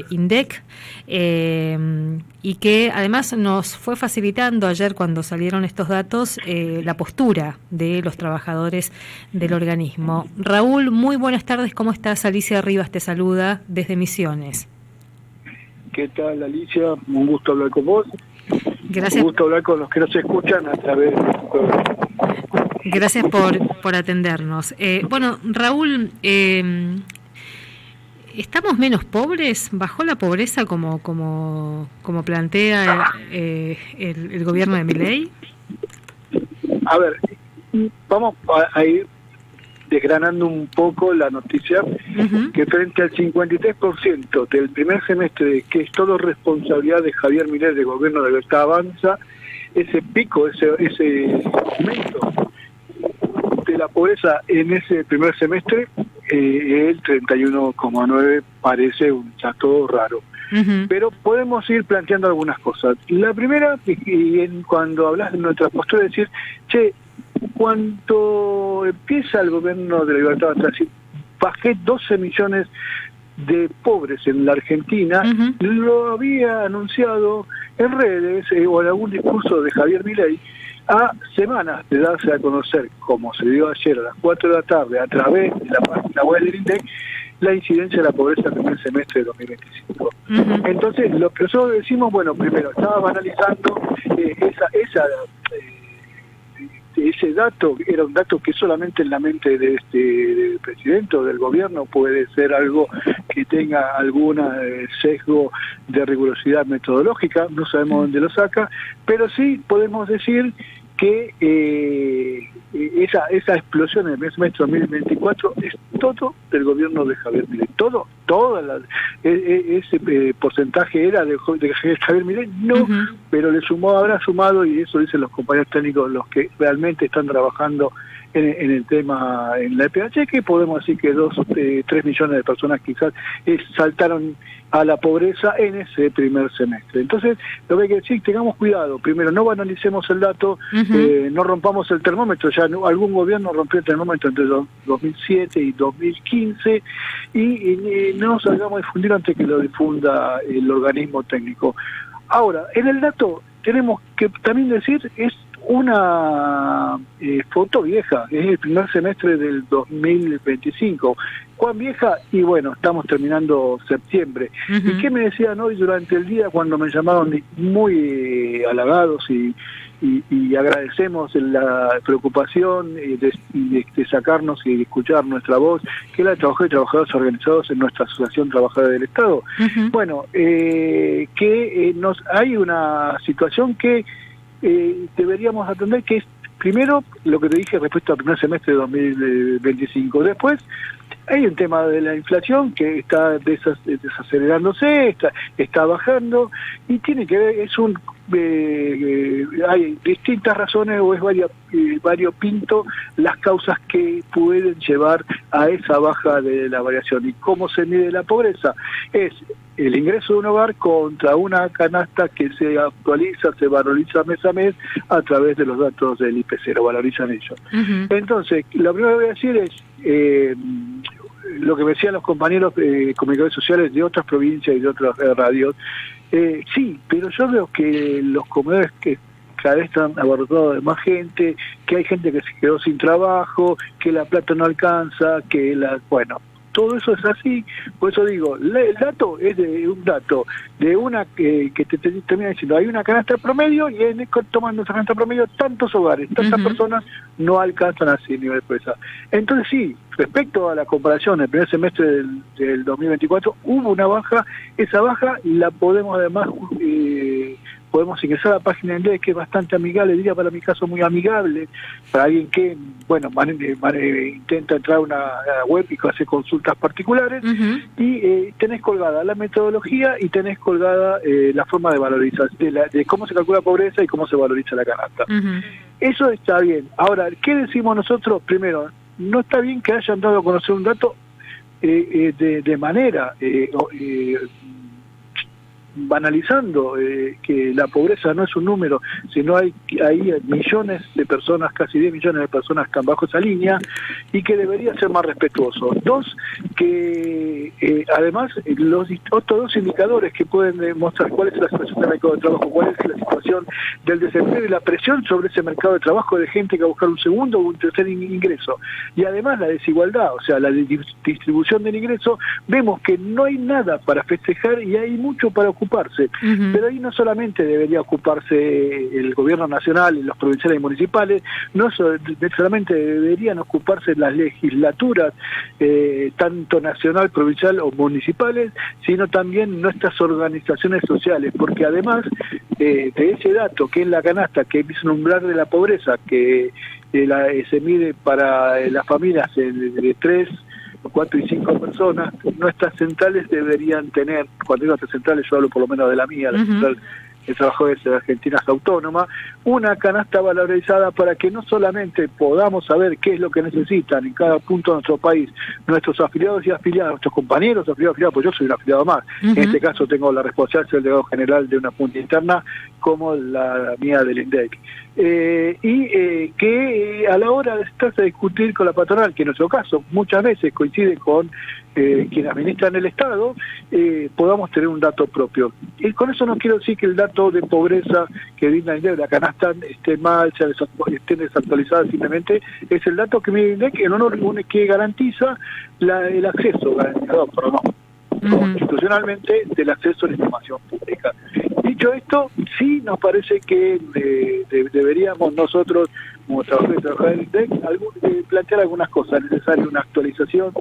INDEC, y que además nos fue facilitando ayer cuando salieron estos datos la postura de los trabajadores del organismo. Raúl, muy buenas tardes, ¿cómo estás? Alicia Rivas te saluda desde Misiones. ¿Qué tal, Alicia? Un gusto hablar con vos. Gracias. Un gusto hablar con los que nos escuchan a través de este programa. Gracias por atendernos. Bueno, Raúl, ¿estamos menos pobres? ¿Bajó la pobreza como plantea el gobierno de Milei? A ver, vamos a ir desgranando un poco la noticia, que frente al 53% del primer semestre, que es todo responsabilidad de Javier Milei del gobierno de Libertad Avanza, ese pico, ese aumento de la pobreza en ese primer semestre, el 31,9 parece un dato raro. Pero podemos ir planteando algunas cosas. La primera, cuando hablas de nuestra postura, es decir, cuando empieza el gobierno de la Libertad Avanza, bajé 12 millones de pobres en la Argentina, lo había anunciado en redes o en algún discurso de Javier Milei a semanas de darse a conocer, como se dio ayer a las 4 de la tarde a través de la página web del INDEC, la incidencia de la pobreza en el primer semestre de 2025. Entonces, lo que nosotros decimos, bueno, primero, estaba analizando ese dato, era un dato que solamente en la mente de del presidente o del gobierno puede ser algo que tenga alguna sesgo de rigurosidad metodológica, no sabemos dónde lo saca, pero sí podemos decir que esa explosión en el mes semestre 2024 es todo del gobierno de Javier Milei, ese porcentaje era de Javier Milei, no, pero habrá sumado, y eso dicen los compañeros técnicos, los que realmente están trabajando en el tema, en la EPH, que podemos decir que 3 millones de personas quizás saltaron a la pobreza en ese primer semestre. Entonces, lo que hay que decir, tengamos cuidado. Primero, no banalicemos el dato, no rompamos el termómetro. Ya algún gobierno rompió el termómetro entre 2007 y 2015, y no salgamos a difundir antes que lo difunda el organismo técnico. Ahora, en el dato tenemos que también decir, es una foto vieja, es el primer semestre del 2025. ¿Cuán vieja? Y bueno, estamos terminando septiembre. ¿Y qué me decían hoy durante el día cuando me llamaron muy halagados y agradecemos la preocupación de sacarnos y de escuchar nuestra voz, que es la de trabajadores y trabajadoras organizados en nuestra Asociación Trabajadora del Estado? Bueno, hay una situación que deberíamos atender, que es primero lo que te dije respecto al primer semestre de 2025. Después hay un tema de la inflación que está desacelerándose, está bajando, y tiene que ver, hay distintas razones, o es variopinto las causas que pueden llevar a esa baja de la variación. ¿Y cómo se mide la pobreza? Es el ingreso de un hogar contra una canasta que se actualiza, se valoriza mes a mes a través de los datos del IPC, lo valorizan ellos. Entonces, lo primero que voy a decir es lo que me decían los compañeros comunicadores sociales de otras provincias y de otras radios. Sí, pero yo veo que los comedores que cada vez están abarrotados de más gente, que hay gente que se quedó sin trabajo, que la plata no alcanza, bueno, todo eso es así. Por eso digo, el dato es un dato de una que te termina diciendo, hay una canasta promedio, y tomando esa canasta promedio, tantos hogares, tantas personas no alcanzan a ese nivel de pobreza. Entonces sí, respecto a la comparación del primer semestre del 2024, hubo una baja. Esa baja la podemos además podemos ingresar a la página de INDEC, que es bastante amigable, diría para mi caso muy amigable, para alguien que, bueno, intenta entrar a una web y hace consultas particulares, y tenés colgada la metodología y tenés colgada la forma de valorizar, de cómo se calcula pobreza y cómo se valoriza la canasta. Eso está bien. Ahora, ¿qué decimos nosotros? Primero, no está bien que hayan dado a conocer un dato de manera banalizando que la pobreza no es un número, sino hay millones de personas, casi 10 millones de personas que están bajo esa línea, y que debería ser más respetuoso. Dos, que además otros dos indicadores que pueden demostrar cuál es la situación del mercado de trabajo, cuál es la situación del desempleo y la presión sobre ese mercado de trabajo de gente que va a buscar un segundo o un tercer ingreso. Y además la desigualdad, o sea, la distribución del ingreso, vemos que no hay nada para festejar y hay mucho para ocuparse. Pero ahí no solamente debería ocuparse el gobierno nacional y los provinciales y municipales, no solamente deberían ocuparse las legislaturas, tanto nacional, provincial o municipales, sino también nuestras organizaciones sociales, porque además de ese dato que es la canasta, que es un umbral de la pobreza, que se mide para las familias de 3, 4 y 5 personas, nuestras centrales deberían tener, cuando digo nuestras centrales yo hablo por lo menos de la mía, la central de trabajadores de Argentina es autónoma, una canasta valorizada para que no solamente podamos saber qué es lo que necesitan en cada punto de nuestro país, nuestros afiliados y afiliadas, nuestros compañeros afiliados, pues yo soy un afiliado más, en este caso tengo la responsabilidad de ser el delegado general de una punta interna como la mía del INDEC. Que a la hora de estarse a discutir con la patronal, que en nuestro caso muchas veces coincide con quienes administran el Estado, podamos tener un dato propio. Y con eso no quiero decir que el dato de pobreza que brinda INDEC, la canasta, esté mal, esté desactualizada, simplemente es el dato que mide INDEC, que garantiza el acceso, garantizado constitucionalmente, del acceso a la información pública. Dicho esto, sí nos parece que deberíamos nosotros, como trabajadores del INDEC, plantear algunas cosas. Es necesaria una actualización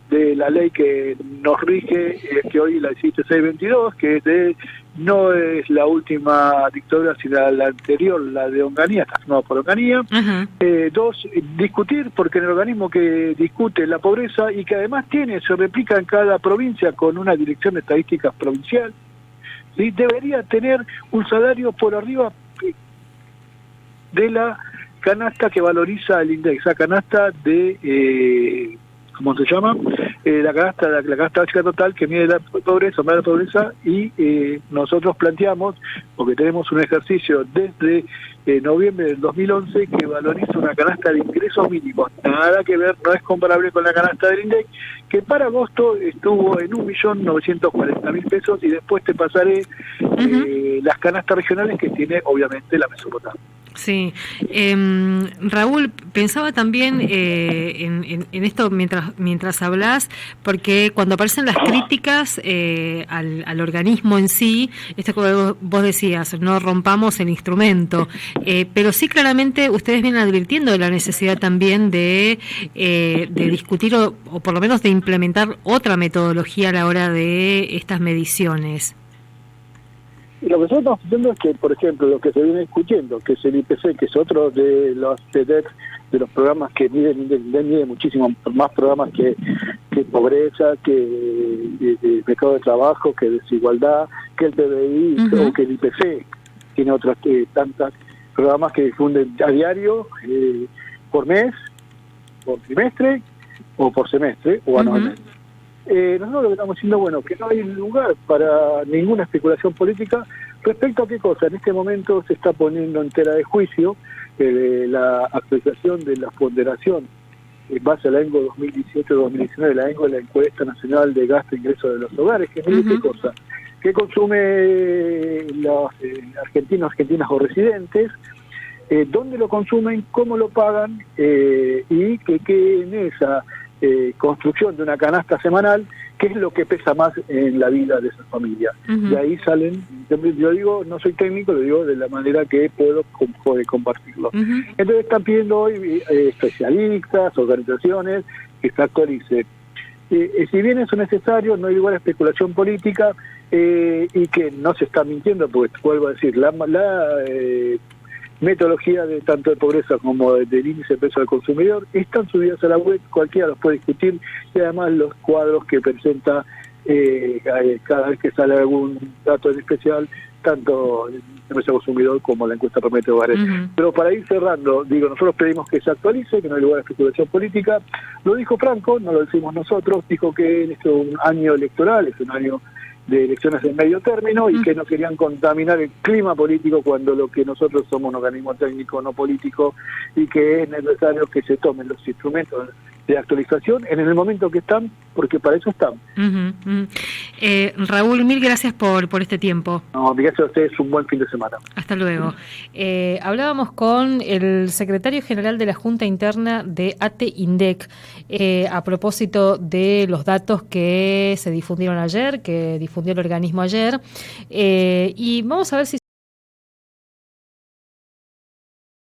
de la ley que nos rige, que hoy la 17622, que no es la última dictadura, sino la anterior, la de Onganía, está firmada por Onganía. Dos, discutir, porque en el organismo que discute la pobreza y que además se replica en cada provincia con una dirección de estadísticas provincial, ¿sí? Debería tener un salario por arriba de la canasta que valoriza el INDEC, esa canasta de... ¿cómo se llama? La canasta básica total que mide la pobreza, y nosotros planteamos, porque tenemos un ejercicio desde noviembre del 2011 que valoriza una canasta de ingresos mínimos, nada que ver, no es comparable con la canasta del INDEC, que para agosto estuvo en 1.940.000 pesos, y después te pasaré las canastas regionales que tiene obviamente la Mesopotamia. Sí. Raúl, pensaba también en esto mientras hablás, porque cuando aparecen las críticas al organismo en sí, esto que vos decías, no rompamos el instrumento, pero sí claramente ustedes vienen advirtiendo de la necesidad también de discutir o por lo menos de implementar otra metodología a la hora de estas mediciones. Y lo que nosotros estamos diciendo es que, por ejemplo, lo que se viene discutiendo, que es el IPC, que es otro de los TEDx, de los programas que mide muchísimo más programas que pobreza, que mercado de trabajo, que desigualdad, que el PBI o que el IPC. Tiene otros tantos programas que difunden a diario, por mes, por trimestre o por semestre o anualmente. Nosotros lo que estamos diciendo, bueno, que no hay lugar para ninguna especulación política respecto a qué cosa. En este momento se está poniendo entera de juicio la actualización de la ponderación en base a la ENGO 2018-2019, la ENGO, la Encuesta Nacional de Gasto e Ingreso de los Hogares, que es qué cosa, que consume los argentinas o residentes, dónde lo consumen, cómo lo pagan, y que en esa construcción de una canasta semanal, qué es lo que pesa más en la vida de esa familia. Y ahí salen, yo digo, no soy técnico, lo digo de la manera que puedo compartirlo. Entonces están pidiendo hoy especialistas, organizaciones, que se actualice. Si bien eso es necesario, no hay lugar a especulación política, y que no se está mintiendo, porque vuelvo a decir, la metodología de tanto de pobreza como del índice de precio del consumidor están subidas a la web, cualquiera los puede discutir, y además los cuadros que presenta cada vez que sale algún dato en especial, tanto el precio del consumidor como la encuesta Promete Hogares. Pero para ir cerrando, digo, nosotros pedimos que se actualice, que no hay lugar a especulación política. Lo dijo Franco, no lo decimos nosotros, dijo que en este un año electoral, es un año de elecciones de medio término y que no querían contaminar el clima político cuando lo que nosotros somos un organismo técnico no político y que es necesario que se tomen los instrumentos de actualización en el momento que están, porque para eso están. Raúl, mil gracias por este tiempo. No, gracias a ustedes, un buen fin de semana. Hasta luego. Hablábamos con el secretario general de la Junta Interna de ATE-INDEC a propósito de los datos que se difundieron ayer, que difundió el organismo ayer, y vamos a ver si